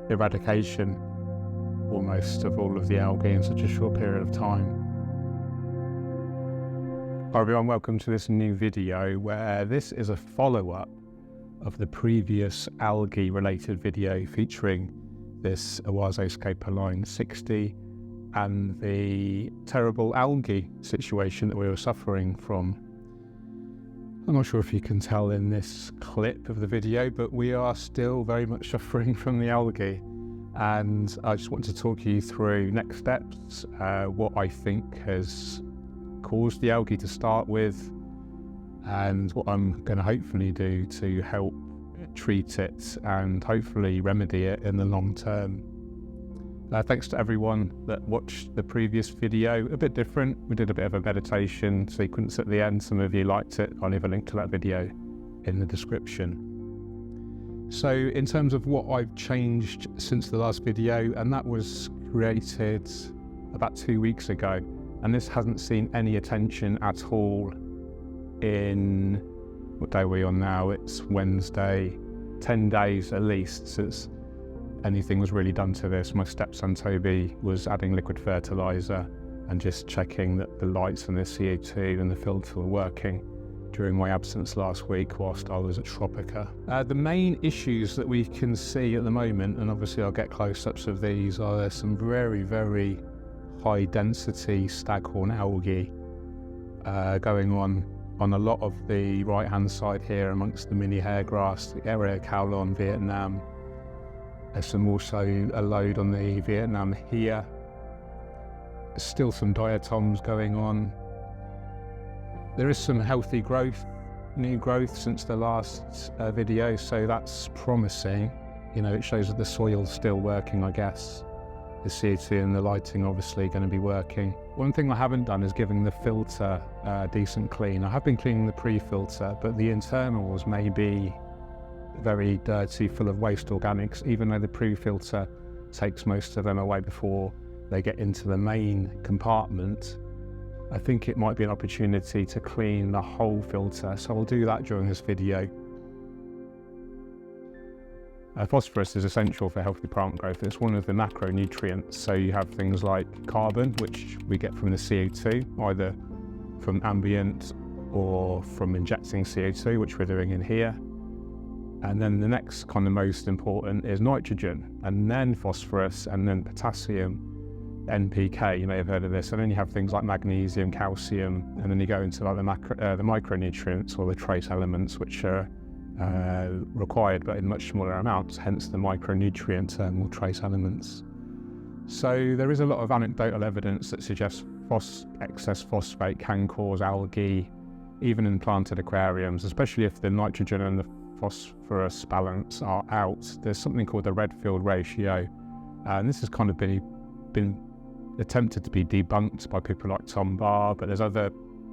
eradication almost of all of the algae in such a short period of time. Hi everyone, welcome to this new video where this is a follow-up of the previous algae related video featuring this Aquascape Line 60 and the terrible algae situation that we were suffering from. I'm not sure if you can tell in this clip of the video, but we are still very much suffering from the algae. And I just want to talk you through next steps, what I think has caused the algae to start with, and what I'm going to hopefully do to help treat it and hopefully remedy it in the long term. Thanks to everyone that watched the previous video. A bit different. We did a bit of a meditation sequence at the end. Some of you liked it. I'll leave a link to that video in the description. So in terms of what I've changed since the last video, and that was created about 2 weeks ago, and this hasn't seen any attention at all in, what day are we on now? It's Wednesday, 10 days at least since anything was really done to this. My stepson Toby was adding liquid fertilizer and just checking that the lights and the CO2 and the filter were working during my absence last week whilst I was at Tropica. The main issues that we can see at the moment, and obviously I'll get close-ups of these, are there's some very, very high density staghorn algae going on a lot of the right hand side here amongst the mini hairgrass, the area Kowloon, Vietnam. There's some also a load on the Vietnam here. There's still some diatoms going on. There is some healthy growth, new growth since the last video, so that's promising. You know, it shows that the soil's still working, I guess. The CO2 and the lighting obviously going to be working. One thing I haven't done is giving the filter a decent clean. I have been cleaning the pre-filter, but the internals may be very dirty, full of waste organics, even though the pre-filter takes most of them away before they get into the main compartment. I think it might be an opportunity to clean the whole filter, so I'll do that during this video. Phosphorus is essential for healthy plant growth. It's one of the macronutrients, so you have things like carbon, which we get from the CO2, either from ambient or from injecting CO2, which we're doing in here. And then the next kind of most important is nitrogen, and then phosphorus, and then potassium, NPK. You may have heard of this. And then you have things like magnesium, calcium, and then you go into like the micronutrients or the trace elements, which are required but in much smaller amounts, hence the micronutrient or trace elements. So there is a lot of anecdotal evidence that suggests excess phosphate can cause algae, even in planted aquariums, especially if the nitrogen and the phosphorus balance are out. There's something called the Redfield ratio, and this has kind of been attempted to be debunked by people like Tom Barr, but there's other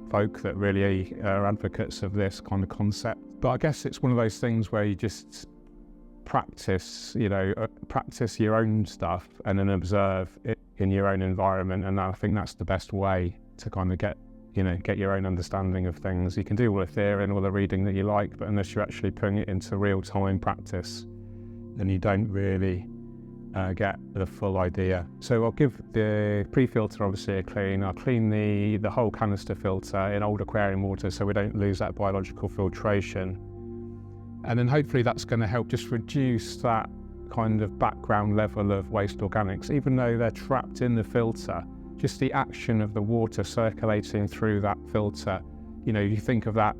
folk that really are advocates of this kind of concept. But I guess it's one of those things where you just practice, practice your own stuff and then observe it in your own environment, and I think that's the best way to kind of get your own understanding of things. You can do all the theory and all the reading that you like, but unless you're actually putting it into real-time practice, then you don't really get the full idea. So I'll give the pre-filter obviously a clean. I'll clean the whole canister filter in old aquarium water so we don't lose that biological filtration. And then hopefully that's going to help just reduce that kind of background level of waste organics, even though they're trapped in the filter. Just the action of the water circulating through that filter, you think of that,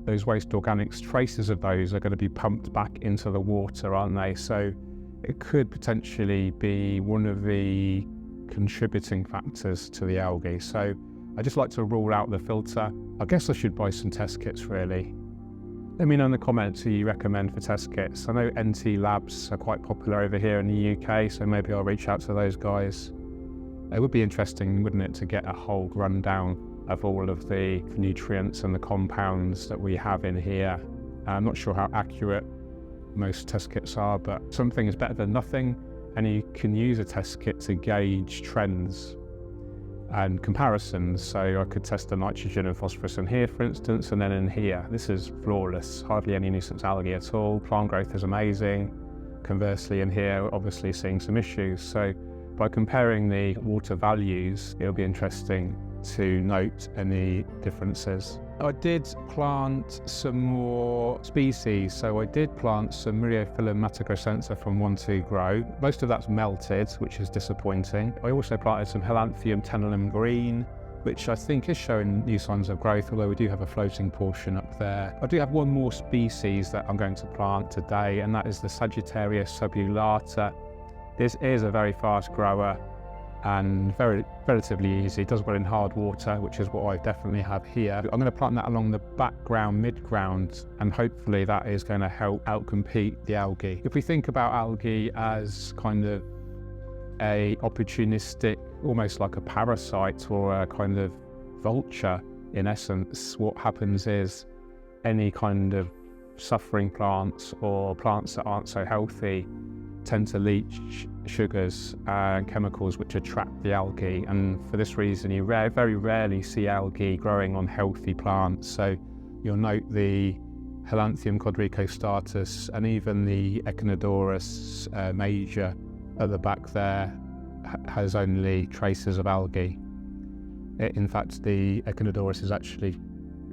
those waste organics, traces of those are going to be pumped back into the water, aren't they? So it could potentially be one of the contributing factors to the algae. So I just like to rule out the filter. I guess I should buy some test kits really. Let me know in the comments who you recommend for test kits. I know NT Labs are quite popular over here in the UK, so maybe I'll reach out to those guys. It would be interesting, wouldn't it, to get a whole rundown of all of the nutrients and the compounds that we have in here. I'm not sure how accurate most test kits are, but something is better than nothing, and you can use a test kit to gauge trends and comparisons. So I could test the nitrogen and phosphorus in here, for instance, and then in here. This is flawless, hardly any nuisance algae at all. Plant growth is amazing. conversely in here, obviously seeing some issues. So by comparing the water values, it'll be interesting to note any differences. I did plant some more species. So I did plant some Myriophyllum matagrocensa from 1-2 Grow. Most of that's melted, which is disappointing. I also planted some Helanthium tenellum green, which I think is showing new signs of growth, although we do have a floating portion up there. I do have one more species that I'm going to plant today, and that is the Sagittarius subulata. This is a very fast grower and relatively easy. It does well in hard water, which is what I definitely have here. I'm going to plant that along the background, mid-ground, and hopefully that is going to help outcompete the algae. If we think about algae as kind of a opportunistic, almost like a parasite or a kind of vulture in essence, what happens is any kind of suffering plants or plants that aren't so healthy tend to leach sugars and chemicals which attract the algae, and for this reason you very rarely see algae growing on healthy plants. So you'll note the Helanthium quadricostatus and even the Echinodorus major at the back there has only traces of algae. In fact, the Echinodorus is actually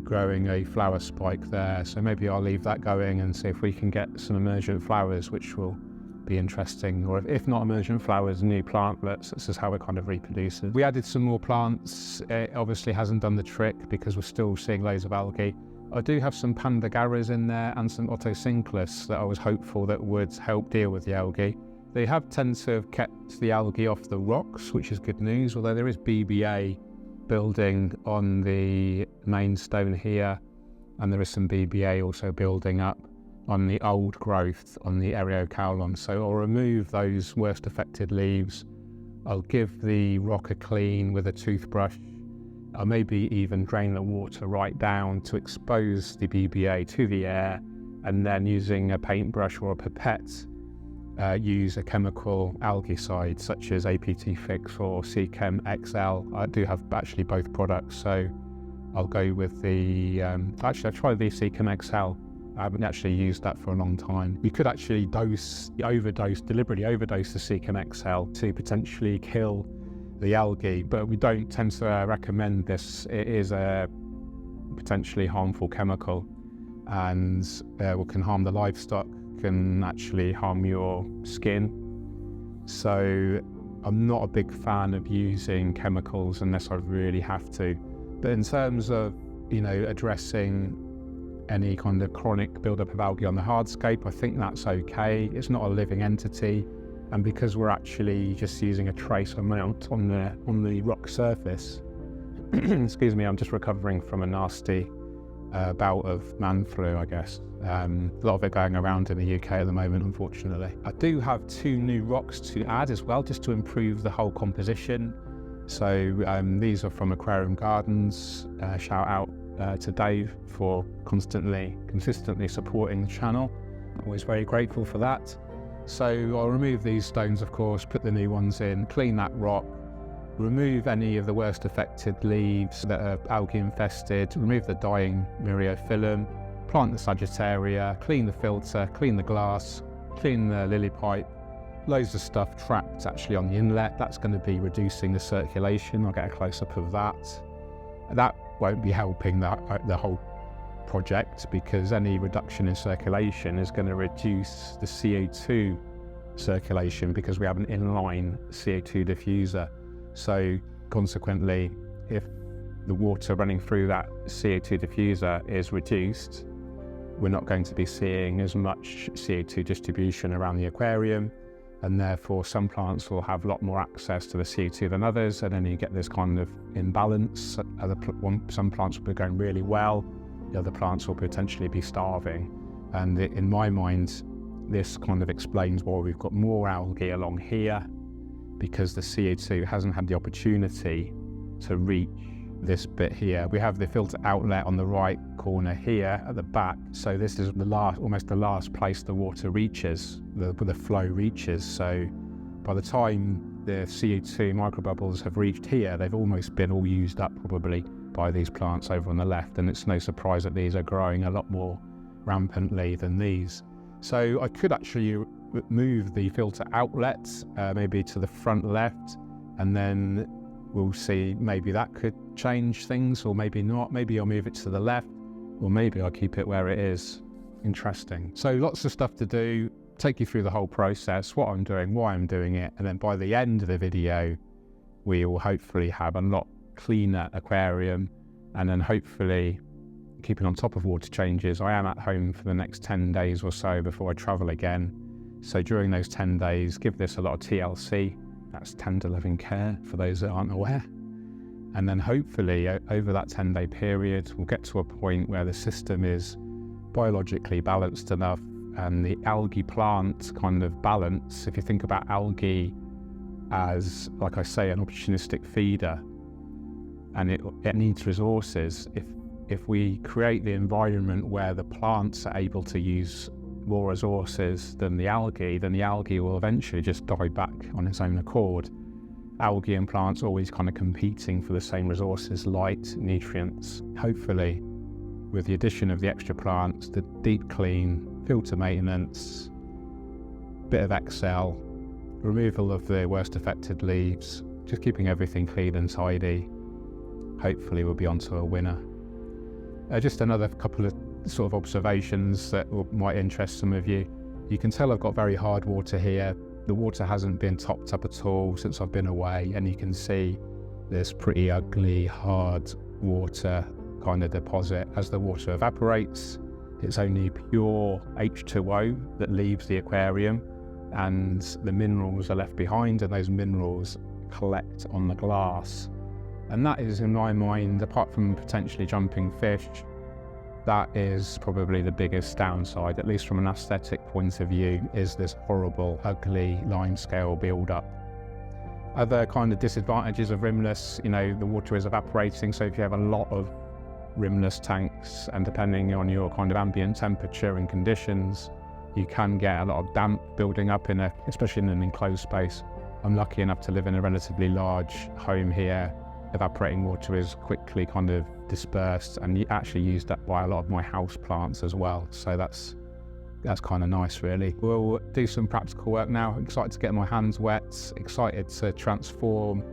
growing a flower spike there, so maybe I'll leave that going and see if we can get some emergent flowers, which will be interesting, or if not emergent flowers, new plantlets. This is how it kind of reproduces. We added some more plants. It obviously hasn't done the trick because we're still seeing loads of algae. I do have some Pandagaras in there and some Ottocinclus that I was hopeful that would help deal with the algae. They have tend to have kept the algae off the rocks, which is good news, although there is BBA building on the main stone here, and there is some BBA also building up on the old growth on the Eriocaulon. So I'll remove those worst affected leaves. I'll give the rock a clean with a toothbrush. I'll maybe even drain the water right down to expose the BBA to the air, and then using a paintbrush or a pipette, use a chemical algaecide such as APT Fix or Seachem XL. I do have actually both products, so I'll go with the, actually I've tried the Seachem XL. I haven't actually used that for a long time. We could actually deliberately overdose the Seachem XL to potentially kill the algae, but we don't tend to recommend this. It is a potentially harmful chemical and can harm the livestock, can actually harm your skin. So I'm not a big fan of using chemicals unless I really have to. But in terms of, addressing any kind of chronic buildup of algae on the hardscape, I think that's okay. It's not a living entity, and because we're actually just using a trace amount on the rock surface, excuse me, I'm just recovering from a nasty bout of man flu, I guess. A lot of it going around in the UK at the moment, unfortunately. I do have 2 new rocks to add as well, just to improve the whole composition. So these are from Aquarium Gardens. Shout out to Dave for consistently supporting the channel. Always very grateful for that. So I'll remove these stones, of course, put the new ones in, clean that rock, remove any of the worst affected leaves that are algae infested, remove the dying Myriophyllum, plant the Sagittaria, clean the filter, clean the glass, clean the lily pipe. Loads of stuff trapped actually on the inlet. That's going to be reducing the circulation. I'll get a close-up of that. That won't be helping the whole project, because any reduction in circulation is going to reduce the CO2 circulation, because we have an inline CO2 diffuser. So consequently, if the water running through that CO2 diffuser is reduced, we're not going to be seeing as much CO2 distribution around the aquarium, and therefore some plants will have a lot more access to the CO2 than others, and then you get this kind of imbalance. Some plants will be going really well, the other plants will potentially be starving. And in my mind, this kind of explains why we've got more algae along here, because the CO2 hasn't had the opportunity to reach this bit here. We have the filter outlet on the right corner here at the back, so this is almost the last place the water reaches, the flow reaches. So by the time the CO2 microbubbles have reached here, they've almost been all used up probably by these plants over on the left, and it's no surprise that these are growing a lot more rampantly than these. So I could actually move the filter outlet maybe to the front left, and then we'll see, maybe that could change things, or maybe not. Maybe I'll move it to the left, or maybe I'll keep it where it is. Interesting. So lots of stuff to do, take you through the whole process, what I'm doing, why I'm doing it, and then by the end of the video we will hopefully have a lot cleaner aquarium, and then hopefully keeping on top of water changes. I am at home for the next 10 days or so before I travel again, so during those 10 days give this a lot of TLC, that's tender loving care for those that aren't aware, and then hopefully over that 10-day period we'll get to a point where the system is biologically balanced enough, and the algae plant kind of balance, if you think about algae as, like I say, an opportunistic feeder, and it needs resources. If we create the environment where the plants are able to use more resources than the algae, then the algae will eventually just die back on its own accord. Algae and plants always kind of competing for the same resources, light, nutrients. Hopefully, with the addition of the extra plants, the deep clean, filter maintenance, bit of Excel, removal of the worst affected leaves, just keeping everything clean and tidy, hopefully we'll be onto a winner. Just another couple of sort of observations that might interest some of you. You can tell I've got very hard water here. The water hasn't been topped up at all since I've been away, and you can see this pretty ugly, hard water kind of deposit. As the water evaporates, it's only pure H2O that leaves the aquarium, and the minerals are left behind, and those minerals collect on the glass. And that is, in my mind, apart from potentially jumping fish, that is probably the biggest downside, at least from an aesthetic point of view, is this horrible, ugly limescale build-up. Other kind of disadvantages of rimless, the water is evaporating, so if you have a lot of rimless tanks, and depending on your kind of ambient temperature and conditions, you can get a lot of damp building up especially in an enclosed space. I'm lucky enough to live in a relatively large home here. Evaporating water is quickly kind of dispersed and actually used up by a lot of my house plants as well, so that's kind of nice, really. We'll do some practical work now. Excited to get my hands wet, excited to transform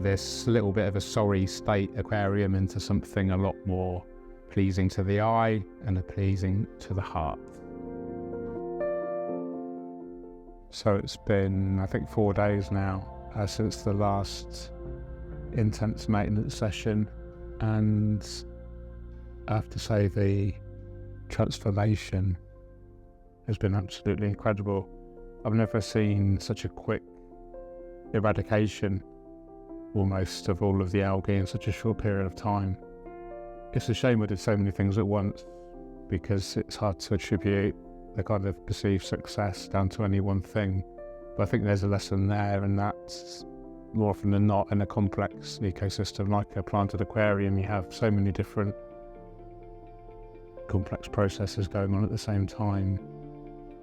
this little bit of a sorry state aquarium into something a lot more pleasing to the eye and pleasing to the heart. So it's been, I think, 4 days now since the last intense maintenance session, and I have to say the transformation has been absolutely incredible. I've never seen such a quick eradication almost of all of the algae in such a short period of time. It's a shame I did so many things at once, because it's hard to attribute the kind of perceived success down to any one thing. But I think there's a lesson there, and that's more often than not, in a complex ecosystem like a planted aquarium, you have so many different complex processes going on at the same time.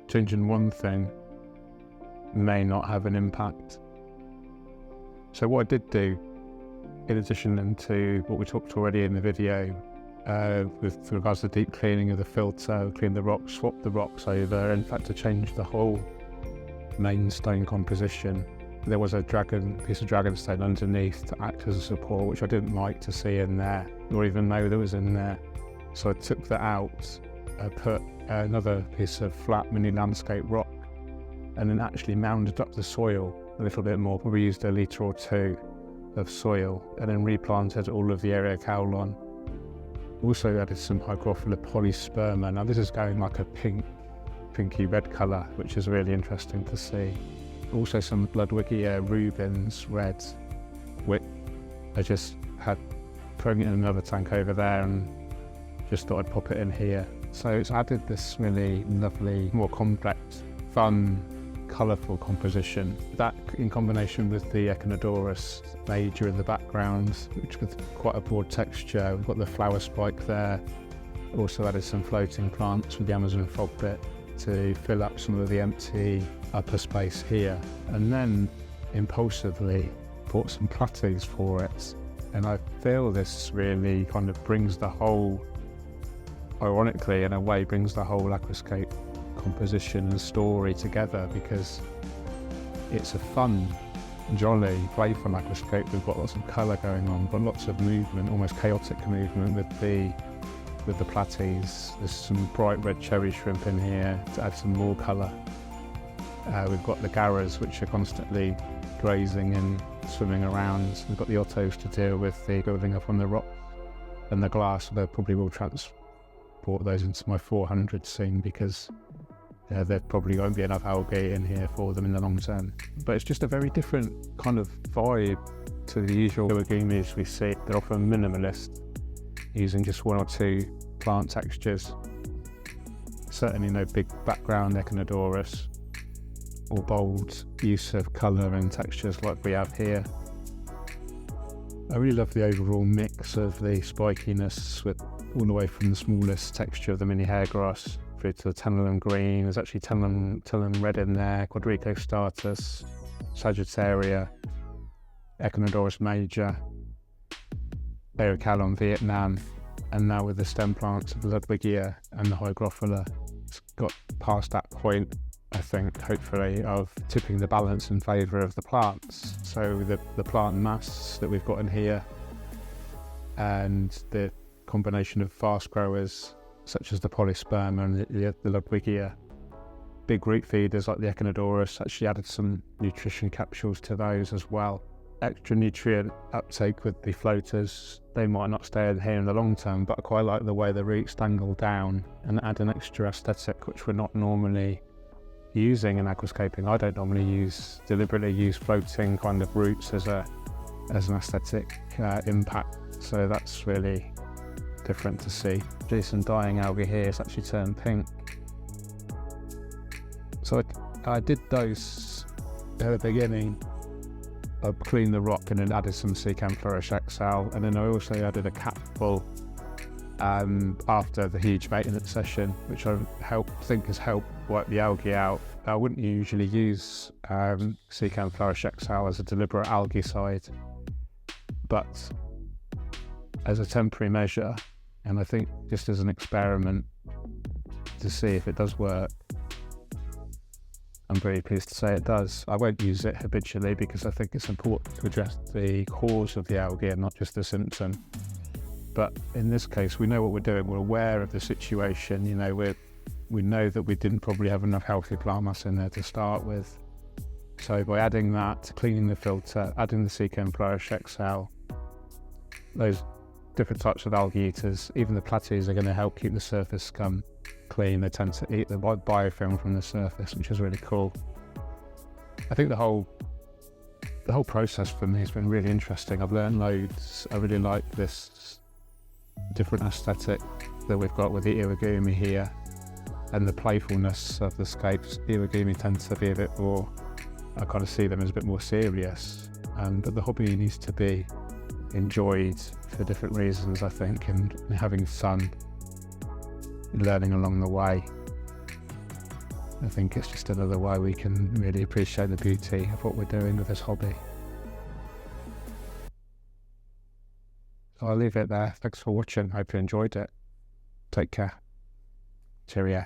Changing one thing may not have an impact. So what I did do, in addition to what we talked already in the video, with regards to deep cleaning of the filter, clean the rocks, swap the rocks over, in fact to change the whole main stone composition. There was a piece of dragonstone underneath to act as a support, which I didn't like to see in there, nor even know there was in there. So I took that out, I put another piece of flat mini landscape rock, and then actually mounded up the soil a little bit more, probably used 1 litre or 2 of soil, and then replanted all of the Eriocaulon. Also added some Hygrophila polysperma. Now this is going like a pinky red colour, which is really interesting to see. Also some Ludwigia rubens red, which I just had throwing it in another tank over there and just thought I'd pop it in here. So it's added this really lovely, more complex, fun, colourful composition. That in combination with the Echinodorus major in the background, which with quite a broad texture. We've got the flower spike there. Also added some floating plants with the Amazon fogbit to fill up some of the empty upper space here. And then impulsively bought some platies for it. And I feel this really kind of brings the whole, ironically in a way, brings the whole Aquascape composition and story together, because it's a fun, jolly, playful aquascape. We've got lots of colour going on, but lots of movement, almost chaotic movement with the platies. There's some bright red cherry shrimp in here to add some more colour. We've got the garras, which are constantly grazing and swimming around. We've got the ottos to deal with, the building up on the rock and the glass. They probably will transport those into my 400 scene, because there probably won't be enough algae in here for them in the long term. But it's just a very different kind of vibe to the usual Iwagumis we see. They're often minimalist, using just one or two plant textures. Certainly no big background Echinodorus or bold use of colour and textures like we have here. I really love the overall mix of the spikiness, with all the way from the smallest texture of the mini hairgrass through to the tenellum green. There's actually tenellum red in there, Quadricostatus, Sagittaria, Echinodorus major, Aerocalon Vietnam, and now with the stem plants of the Ludwigia and the Hygrophila, it's got past that point, I think, hopefully, of tipping the balance in favour of the plants. So the plant mass that we've got in here, and the combination of fast growers such as the Polysperma and the Ludwigia, big root feeders like the Echinodorus, actually added some nutrition capsules to those as well. Extra nutrient uptake with the floaters. They might not stay in here in the long term, but I quite like the way the roots dangle down and add an extra aesthetic which we're not normally using in aquascaping. I don't normally deliberately use floating kind of roots as an aesthetic impact, so that's really different to see. Some dying algae here, it's actually turned pink. So I did those at the beginning. I cleaned the rock and then added some Secam Flourish XL, and then I also added a capful after the huge maintenance session, which I think has helped wipe the algae out. I wouldn't usually use Secam Flourish XL as a deliberate algaecide, but as a temporary measure, and I think just as an experiment to see if it does work, I'm very pleased to say it does. I won't use it habitually, because I think it's important to address the cause of the algae and not just the symptom. But in this case, we know what we're doing. We're aware of the situation. You know, we know that we didn't probably have enough healthy plant mass in there to start with. So by adding that, cleaning the filter, adding the Secam Flourish XL, those different types of algae eaters, even the platies, are going to help keep the surface scum clean. They tend to eat the biofilm from the surface, which is really cool. I think the whole process for me has been really interesting. I've learned loads. I really like this different aesthetic that we've got with the Iwagumi here, and the playfulness of the scapes. Iwagumi tends to be a bit more, I kind of see them as a bit more serious, but the hobby needs to be enjoyed for different reasons, I think, and having fun, learning along the way. I think it's just another way we can really appreciate the beauty of what we're doing with this hobby. So I'll leave it there. Thanks for watching. Hope you enjoyed it. Take care. Cheerio.